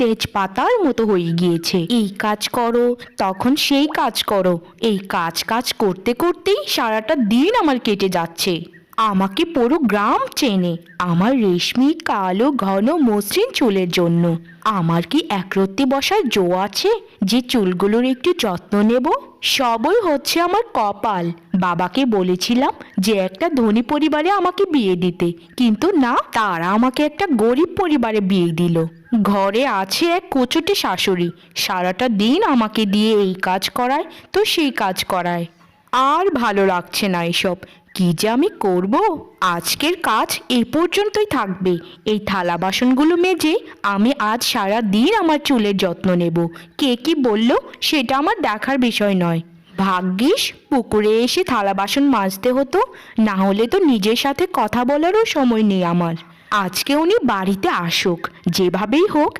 তেজপাতার মতো হয়ে গিয়েছে। এই কাজ করো, তখন সেই কাজ করো, এই কাজ কাজ করতে করতেই সারাটা দিন আমার কেটে যাচ্ছে। আমাকে পুরো গ্রাম চেনে আমার রেশমি কালো ঘন মসৃণ চুলের জন্য। আমার কি একরত্তি বসার জো আছে যে চুলগুলোর একটু যত্ন নেব? সবই হচ্ছে আমার কপাল। বাবাকে বলেছিলাম যে একটা ধনী পরিবারে আমাকে বিয়ে দিতে, কিন্তু না, তারা আমাকে একটা গরিব পরিবারে বিয়ে দিল। ঘরে আছে এক কচুটে শাশুড়ি, সারাটা দিন আমাকে দিয়ে এই কাজ করায় তো সেই কাজ করায়। আর ভালো লাগছে না এসব। কি যে আমি করব? আজকের কাজ এই পর্যন্তই থাকবে। এই থালা বাসনগুলো মেজে আমি আজ সারা দিন আমার চুলের যত্ন নেব। কে কি বলল সেটা আমার দেখার বিষয় নয়। ভাগ্যিস পুকুরে এসে থালা বাসন মাজতে হতো, না হলে তো নিজের সাথে কথা বলারও সময় নেই আমার। আজকে উনি বাড়িতে আসুক, যেভাবেই হোক